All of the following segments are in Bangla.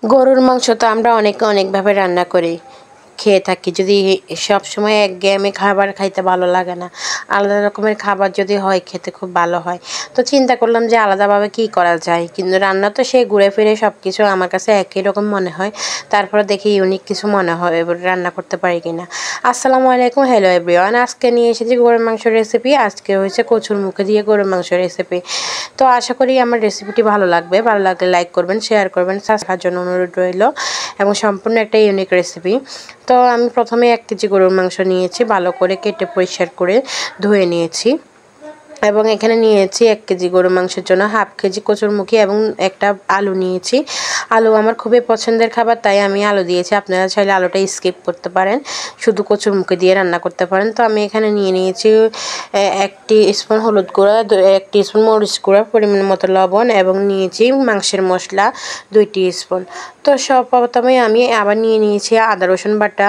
গরুর মাংস তো আমরা অনেকভাবে রান্না করি খেয়ে থাকি। যদি সবসময় একঘেয়েমি খাবার খাইতে ভালো লাগে না, আলাদা রকমের খাবার যদি হয় খেতে খুব ভালো হয়। তো চিন্তা করলাম যে আলাদাভাবে কি করা যায়, কিন্তু রান্না তো সেই ঘুরে ফিরে সব কিছু আমার কাছে একই রকম মনে হয়। তারপরে দেখি ইউনিক কিছু মনে হয় এবার রান্না করতে পারি কিনা। আসসালামু আলাইকুম, হ্যালো এভরিওয়ান। আজকে নিয়ে এসেছি গরুর মাংসের রেসিপি। আজকে হয়েছে কচুর মুখে দিয়ে গরুর মাংসের রেসিপি। তো আশা করি আমার রেসিপিটি ভালো লাগবে। ভালো লাগলে লাইক করবেন, শেয়ার করবেন, সাবস্ক্রাইব জন্য অনুরোধ রইল। এবং সম্পূর্ণ একটা ইউনিক রেসিপি। তো আমি প্রথমে 1 কেজি গরুর মাংস নিয়েছি, ভালো করে কেটে পরিষ্কার করে ধুয়ে নিয়েছি। এবং এখানে নিয়েছি 1 কেজি গরুর মাংসের জন্য হাফ কেজি কচুরমুখী এবং একটা আলু নিয়েছি। আলু আমার খুবই পছন্দের খাবার, তাই আমি আলু দিয়েছি। আপনারা চাইলে আলুটা স্কিপ করতে পারেন, শুধু কচুরমুখী দিয়ে রান্না করতে পারেন। তো আমি এখানে নিয়ে নিয়েছি 1 টিস্পুন হলুদ গুঁড়া, 1 টিস্পুন মরিচ গুঁড়া, পরিমাণ মতো লবণ এবং নিয়েছি মাংসের মশলা 2 টিস্পুন। তো প্রথমে আমি আবার নিয়ে নিয়েছি আদা রসুন বাটা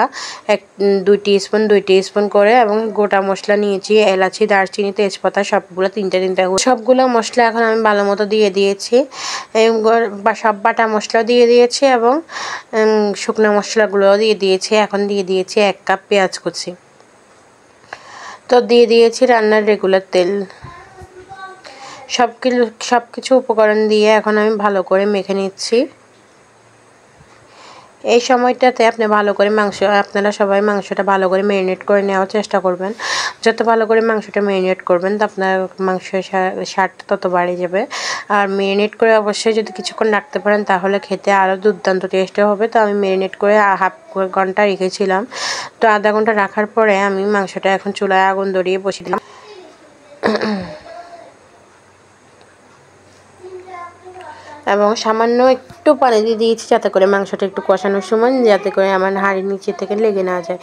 2 টিস্পুন করে, এবং গোটা মশলা নিয়েছি এলাচি, দারচিনি, তেজপাতা সবগুলো তিনটে সবগুলো মশলা এখন আমি ভালো মতো দিয়ে দিয়েছি। সব বাটা মশলা দিয়ে দিয়েছি এবং শুকনো মশলাগুলোও দিয়ে দিয়েছি। এখন দিয়ে দিয়েছি 1 কাপ পেঁয়াজ কুচি। তো দিয়ে দিয়েছি রান্নার রেগুলার তেল। সব কিছু উপকরণ দিয়ে এখন আমি ভালো করে মেখে নিচ্ছি। এই সময়টাতে আপনি ভালো করে আপনারা সবাই মাংসটা ভালো করে ম্যারিনেট করে নেওয়ার চেষ্টা করবেন। যত ভালো করে মাংসটা ম্যারিনেট করবেন তো আপনার মাংসের স্বাদটা তত বাড়ে যাবে। আর ম্যারিনেট করে অবশ্যই যদি কিছুক্ষণ রাখতে পারেন তাহলে খেতে আরও দুর্দান্ত টেস্ট হবে। তো আমি ম্যারিনেট করে হাফ ঘন্টা রেখেছিলাম। তো আধা ঘন্টা রাখার পরে আমি মাংসটা এখন চুলায় আগুন ধরিয়ে বসিয়ে দিলাম। এবং সামান্য একটু পানি দিয়ে দিয়েছি যাতে করে মাংসটা একটু কষানোর সময় যাতে করে আমার হাঁড়ির নিচে থেকে লেগে না যায়।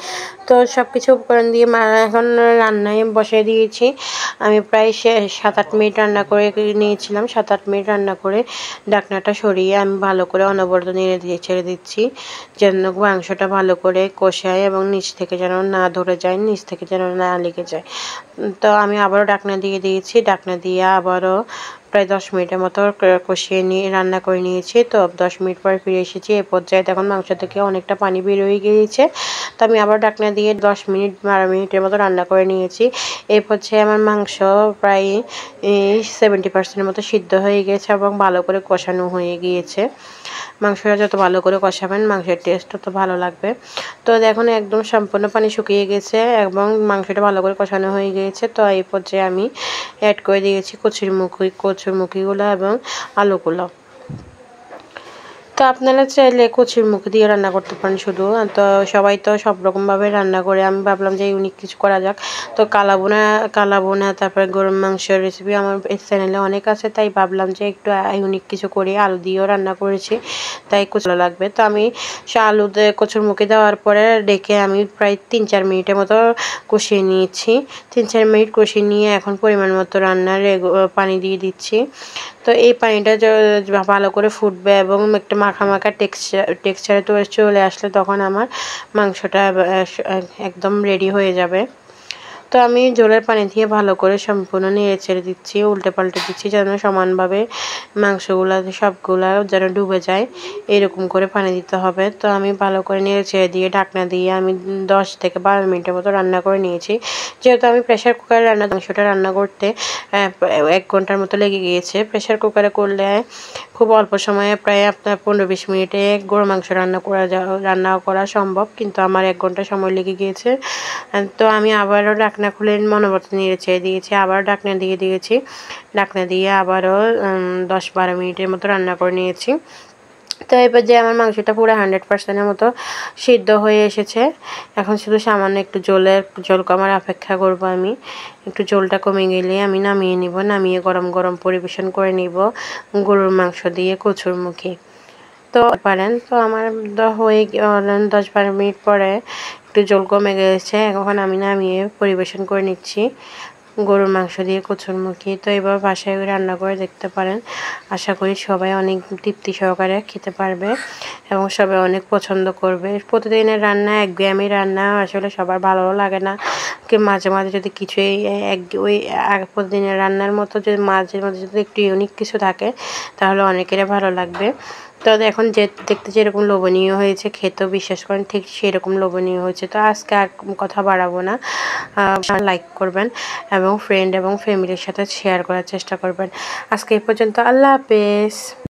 তো সব কিছু উপকরণ দিয়ে এখন রান্নায় বসিয়ে দিয়েছি। আমি প্রায় 7-8 মিনিট রান্না করে নিয়েছিলাম। 7-8 মিনিট রান্না করে ঢাকনাটা সরিয়ে আমি ভালো করে অনবরত নেড়ে দিয়ে ছেড়ে দিচ্ছি, যেন মাংসটা ভালো করে কষায় এবং নিচ থেকে যেন না ধরে যায়, নিচ থেকে যেন না লেগে যায়। তো আমি আবারও ঢাকনা দিয়ে দিয়েছি। ঢাকনা দিয়ে আবারও প্রায় 10 মিনিটের মতো কষিয়ে নিয়ে রান্না করে নিয়েছি। তো 10 মিনিট পরে ফিরে এসেছি। এই পর্যায়ে দেখুন মাংস থেকে অনেকটা পানি বের হয়ে গিয়েছে। তো আমি আবার ঢাকনা দিয়ে 10 মিনিট 12 মিনিটের মতো রান্না করে নিয়েছি। এই পর্যায়ে আমার মাংস প্রায় 70% মতো সিদ্ধ হয়ে গিয়েছে এবং ভালো করে কষানো হয়ে গিয়েছে। মাংসটা যত ভালো করে কষাবেন মাংসের টেস্ট তত ভালো লাগবে। তো দেখুন একদম সম্পূর্ণ পানি শুকিয়ে গেছে এবং মাংসটা ভালো করে কষানো হয়ে গিয়েছে। তো এই পর্যায়ে আমি অ্যাড করে দিয়েছি কচুরমুখীগুলো এবং আলুগুলো। তো আপনারা চাইলে কচুর মুখ দিয়ে রান্না করতে পারেন শুধু। তো সবাই তো সব রকমভাবে রান্না করে, আমি ভাবলাম যে ইউনিক কিছু করা যাক। তো কালাবোনা তারপরে গরুর মাংসের রেসিপি আমার এই চ্যানেলে অনেক আছে, তাই ভাবলাম যে একটু ইউনিক কিছু করি। আলু দিয়েও রান্না করেছি, তাই ভালো লাগবে। তো আমি আলু দিয়ে কচুর মুখে দেওয়ার পরে রেখে আমি প্রায় 3-4 মিনিটের মতো কষিয়ে নিয়েছি। 3-4 মিনিট কষিয়ে নিয়ে এখন পরিমাণ মতো রান্নার পানি দিয়ে দিচ্ছি। তো এই পানিটা ভালো করে ফুটবে এবং একটা মাখা টেক্সচারে তো চলে আসলে তখন আমার মাংসটা একদম রেডি হয়ে যাবে। তো আমি ঝোলের পানি দিয়ে ভালো করে সম্পূর্ণ নেড়ে ছেড়ে দিচ্ছি, উল্টে পাল্টে দিচ্ছি যেন সমানভাবে মাংসগুলা সবগুলা যেন ডুবে যায়, এরকম করে পানি দিতে হবে। তো আমি ভালো করে নেড়ে ছেড়ে দিয়ে ঢাকনা দিয়ে আমি 10 থেকে 12 মিনিটের মতো রান্না করে নিয়েছি। যেহেতু আমি প্রেশার কুকারে মাংসটা রান্না করতে 1 ঘন্টার মতো লেগে গিয়েছে। প্রেশার কুকারে করলে খুব অল্প সময়ে প্রায় আপনার 15-20 মিনিটে গরুর মাংস রান্না করা সম্ভব, কিন্তু আমার 1 ঘন্টা সময় লেগে গিয়েছে। তো আমি আবারও ঢাকনা খুলে মনমতো নেড়ে ছেড়ে দিয়েছি, আবার ঢাকনা দিয়ে দিয়েছি। ঢাকনা দিয়ে আবারও 10-12 মিনিটের মতো রান্না করে নিয়েছি। তো এবার যে আমার মাংসটা পুরো 100%-এর মতো সিদ্ধ হয়ে এসেছে। এখন শুধু সামান্য একটু জল কমার অপেক্ষা করব আমি। একটু জলটা কমে গেলে আমি নামিয়ে নিব। নামিয়ে গরম গরম পরিবেশন করে নিব গরুর মাংস দিয়ে কচুরমুখী। তো পারেন। তো আমার হয়ে 10-12 মিনিট পরে একটু জল কমে গেছে। এখন আমি নামিয়ে পরিবেশন করে নিচ্ছি গরুর মাংস দিয়ে কচুরমুখী। তো এবার বাসায় রান্না করে দেখতে পারেন। আশা করি সবাই অনেক তৃপ্তি সহকারে খেতে পারবে এবং সবাই অনেক পছন্দ করবে। প্রতিদিনের রান্না একঘেয়েমি রান্না আসলে সবার ভালো লাগে না। মাঝে মাঝে যদি কিছুই ওই প্রতিদিনের রান্নার মতো যদি মাঝে মাঝে যদি একটু ইউনিক কিছু থাকে তাহলে অনেকেরই ভালো লাগবে। তো এখন যে দেখতে যেরকম লোভনীয় হয়েছে, খেতেও বিশ্বাস করেন ঠিক সেরকম লোভনীয় হয়েছে। তো আজকে আর কথা বাড়াবো না, লাইক করবেন এবং ফ্রেন্ড এবং ফ্যামিলির সাথে শেয়ার করার চেষ্টা করবেন। আজকে এই পর্যন্ত, আল্লাহ হাফেজ।